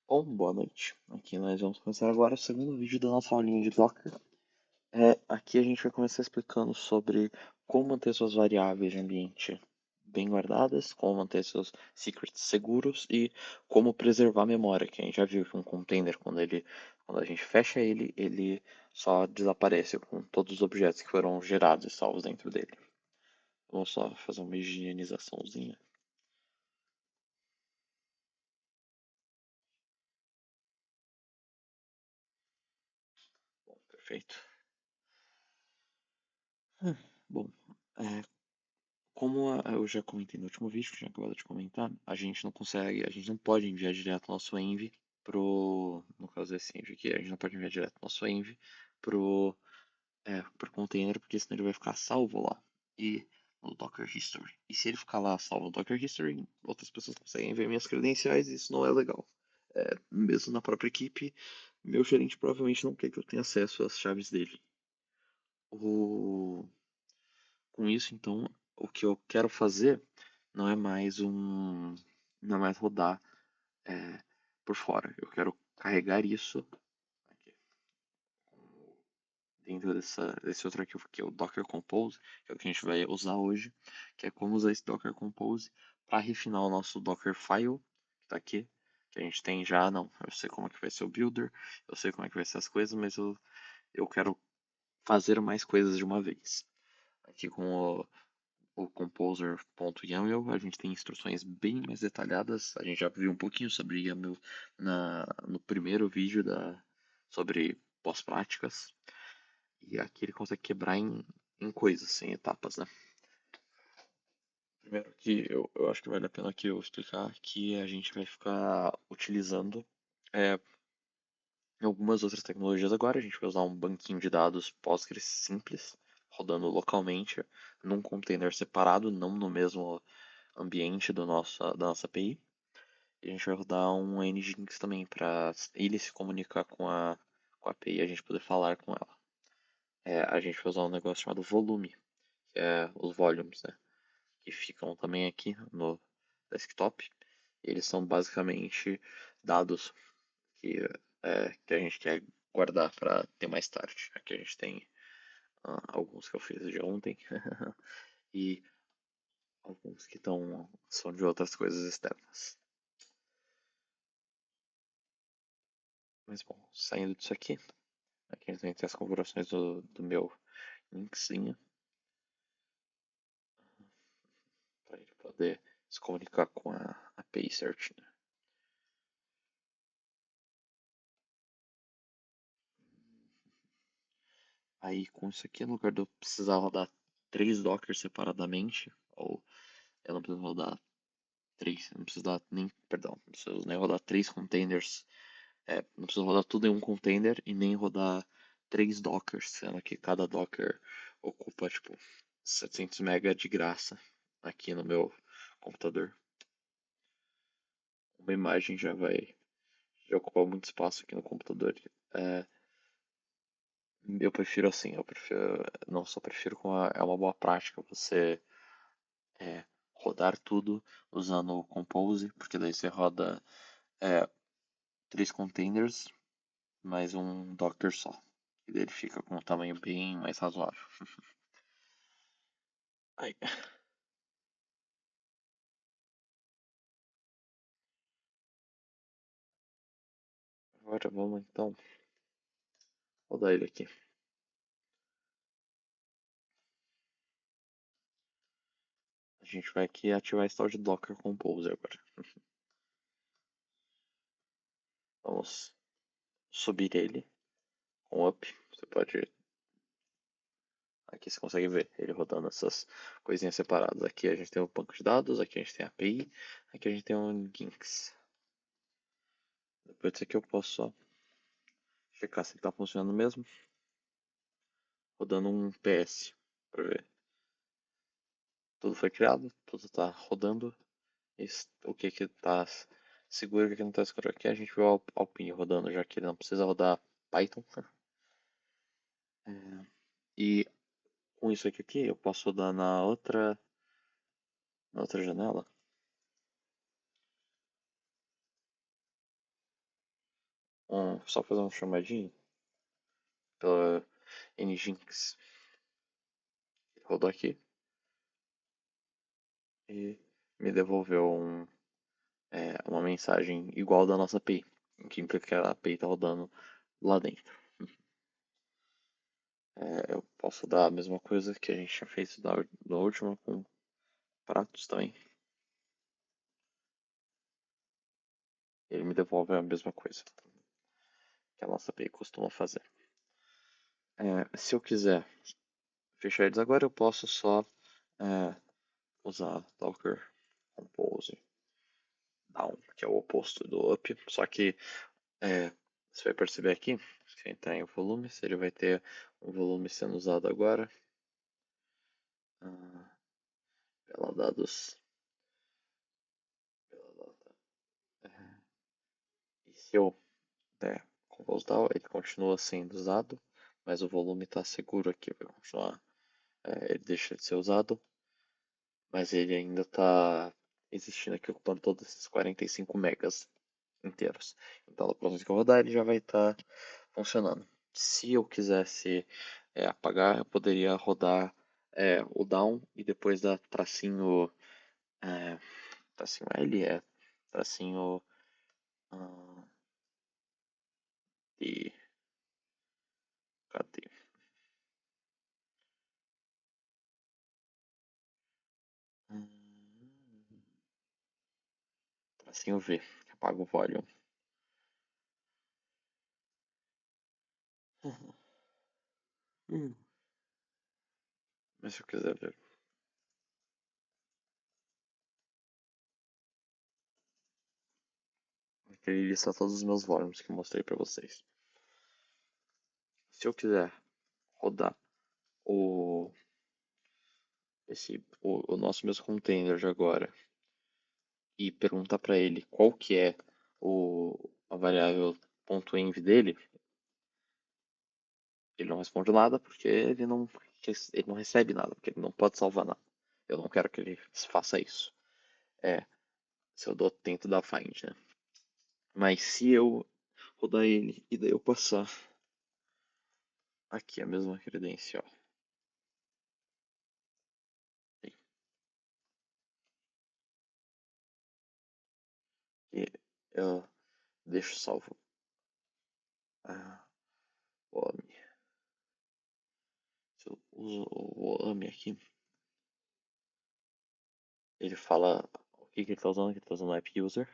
Bom, boa noite. Aqui nós vamos começar agora o segundo vídeo da nossa aulinha de Docker. Aqui a gente vai começar explicando sobre como manter suas variáveis de ambiente bem guardadas, como manter seus secrets seguros e como preservar a memória, que a gente já viu que um container, quando a gente fecha ele, ele só desaparece com todos os objetos que foram gerados e salvos dentro dele. Vamos só fazer uma higienizaçãozinha. Bom, perfeito. Bom, é, Como eu já comentei no último vídeo, que eu tinha acabado de comentar, a gente não pode enviar direto nosso env no caso desse env aqui, a gente não pode enviar direto nosso env pro, pro container, porque senão ele vai ficar salvo lá e no Docker History. E se ele ficar lá salvo no Docker History, outras pessoas conseguem ver minhas credenciais e isso não é legal. Mesmo na própria equipe, meu gerente provavelmente não quer que eu tenha acesso às chaves dele. O... Com isso, então, o que eu quero fazer não é mais não é mais rodar é, por fora. Eu quero carregar isso aqui, dentro desse outro arquivo que é o Docker Compose, que é o que a gente vai usar hoje, que é como usar esse Docker Compose para refinar o nosso Docker File, que está aqui, que a gente tem já, não, eu sei como é que vai ser o builder, eu sei como é que vai ser as coisas, mas eu quero fazer mais coisas de uma vez. Aqui com o composer.yaml, a gente tem instruções bem mais detalhadas. A gente já viu um pouquinho sobre YAML no primeiro vídeo sobre pós-práticas. E aqui ele consegue quebrar em coisas, em etapas, né? Primeiro que eu acho que vale a pena aqui eu explicar que a gente vai ficar utilizando é, algumas outras tecnologias agora. A gente vai usar um banquinho de dados Postgres simples, rodando localmente num container separado, não no mesmo ambiente da nossa API. E a gente vai rodar um Nginx também para ele se comunicar com a API e a gente poder falar com ela. A gente vai usar um negócio chamado volume, que é os volumes, né? Que ficam também aqui no desktop. Eles são basicamente dados que, que a gente quer guardar para ter mais tarde. Aqui a gente tem alguns que eu fiz de ontem e alguns que são de outras coisas externas. Mas bom, saindo disso aqui, aqui a gente tem as configurações do meu linkzinho para ele poder se comunicar com a API certinho. Aí com isso aqui, no lugar de eu precisar rodar três dockers separadamente, ou eu não preciso rodar três, não preciso rodar nem, perdão, não preciso nem rodar três containers, não preciso rodar tudo em um container e nem rodar três dockers, sendo que cada docker ocupa tipo 700 MB de graça aqui no meu computador. Uma imagem já ocupar muito espaço aqui no computador. É, eu prefiro assim, eu prefiro, não só prefiro como é uma boa prática você é, rodar tudo usando o Compose, porque daí você roda é, três containers mais um Docker só. E daí ele fica com um tamanho bem mais razoável. Aí, agora vamos então rodar ele aqui. A gente vai aqui ativar esse tal de Docker Compose agora. Vamos subir ele com up. Você pode. Aqui você consegue ver ele rodando essas coisinhas separadas. Aqui a gente tem o banco de dados, aqui a gente tem a API, aqui a gente tem um Ginx. Depois disso aqui eu posso só checar se ele está funcionando mesmo, rodando um PS para ver. Tudo foi criado, tudo está rodando. O que que está seguro e o que que não está seguro. Aqui a gente viu o Alpine rodando, já que ele não precisa rodar Python. E com isso aqui eu posso rodar na outra janela. só fazer um chamadinho pela Nginx. Rodou aqui e me devolveu uma mensagem igual da nossa API, que implica que a API está rodando lá dentro. Eu posso dar a mesma coisa que a gente tinha feito da última com pratos também. Ele me devolve a mesma coisa que a nossa API costuma fazer. Se eu quiser fechar eles agora, eu posso só usar Docker Compose Down, que é o oposto do up. Só que você vai perceber aqui, se entrar em volumes, ele vai ter um volume sendo usado agora pela dados. Pela data. E se eu der Compose Down, ele continua sendo usado, mas o volume está seguro aqui, vai continuar. Ele deixa de ser usado, mas ele ainda está existindo aqui, ocupando todos esses 45 megas inteiros. Então, na próxima que eu rodar, ele já vai estar funcionando. Se eu quisesse apagar, eu poderia rodar o down e depois dar tracinho, tracinho L, tracinho D. Cadê? Tracinho V, apaga o volume. Mas se eu quiser ver, ele lista todos os meus volumes que eu mostrei para vocês. Se eu quiser rodar o, o nosso mesmo container de agora e perguntar para ele qual que é a variável .env dele, ele não responde nada porque ele não recebe nada, porque ele não pode salvar nada. Eu não quero que ele faça isso. Se eu tento dar find, né? Mas se eu rodar ele e daí eu passar aqui a mesma credencial, e eu deixo salvo o AMI. Se eu uso o AMI aqui, ele fala o que ele está usando, que ele está usando o app user.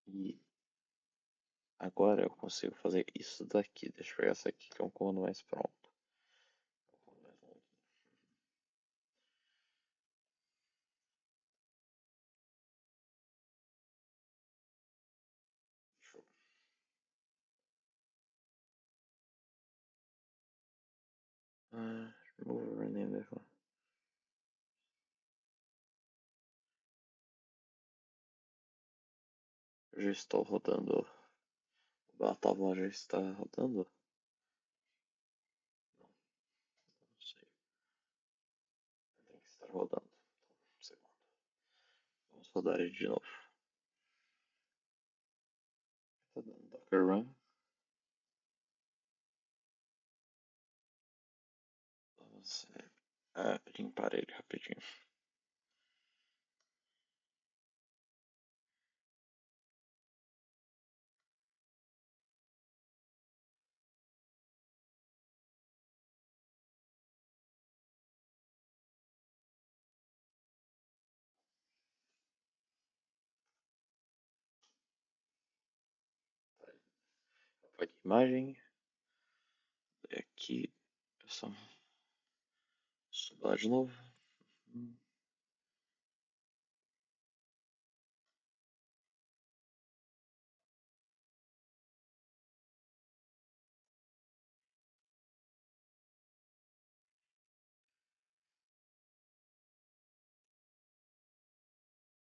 E agora eu consigo fazer isso daqui. Deixa eu pegar essa aqui que é um comando mais pronto. Show. Remove rename. Já estou rodando. A tábua já está rodando? Não sei. Tem que estar rodando. Um segundo. Vamos rodar ele de novo. Tá dando Docker Run. Vamos limpar ele rapidinho. Foi de imagem. E aqui eu só subir de novo.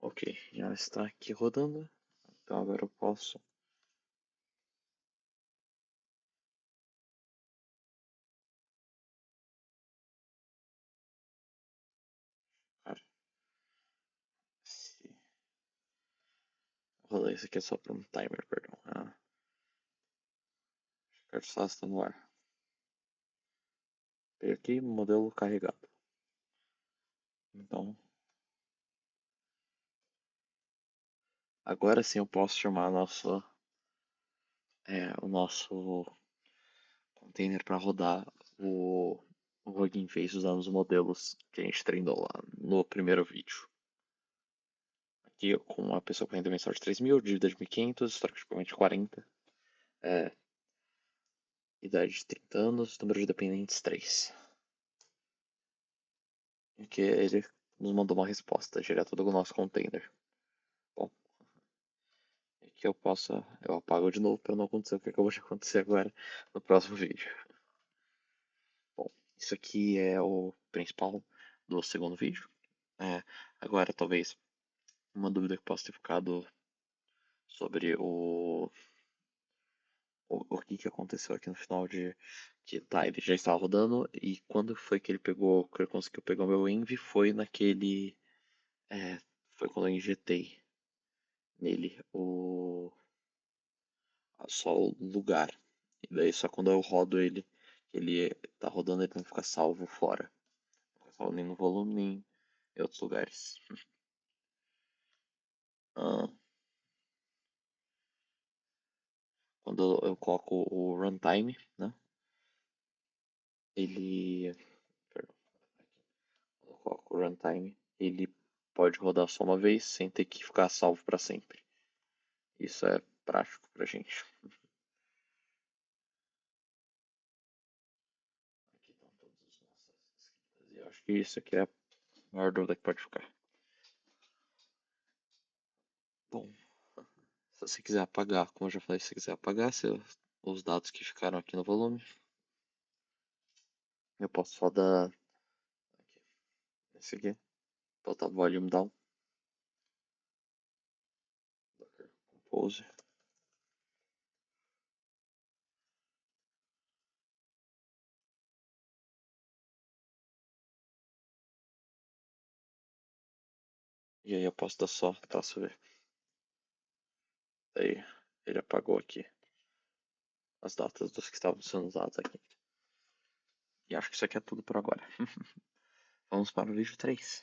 Ok, já está aqui rodando. Então agora eu posso. Se... Vou rodar isso aqui é só para um timer, perdão. Só está no ar. Peguei aqui, modelo carregado. Então, agora sim eu posso chamar o nosso container para rodar o Hugging Face usando os modelos que a gente treinou lá no primeiro vídeo. Aqui com uma pessoa com rendimento mensal de 3.000, dívida de 1.500, histórico de 40, idade de 30 anos, número de dependentes 3. Que ele nos mandou uma resposta direto do nosso container. Bom, aqui eu apago de novo para não acontecer o que acabou de acontecer agora no próximo vídeo. Bom, isso aqui é o principal do segundo vídeo. Agora, talvez, uma dúvida que possa ter ficado sobre o que aconteceu aqui no final de que tá, ele já estava rodando e quando foi que ele conseguiu pegar o meu envy foi naquele, foi quando eu injetei nele só o lugar. E daí só quando eu rodo ele, ele tá rodando, ele não fica salvo fora. Não fica salvo nem no volume, nem em outros lugares. Ah, quando eu coloco o runtime, né? Ele. Perdão. Quando eu coloco o runtime, ele pode rodar só uma vez sem ter que ficar salvo para sempre. Isso é prático pra gente. Aqui estão todas as nossas escritas. E eu acho que isso aqui é a maior dúvida que pode ficar. Bom, se você quiser apagar, como eu já falei, se você quiser apagar os dados que ficaram aqui no volume, eu posso só dar aqui, esse aqui, botar volume down, docker compose, e aí eu posso dar só traço V. Daí ele apagou aqui as datas dos que estavam sendo usados aqui. E acho que isso aqui é tudo por agora. Vamos para o vídeo 3.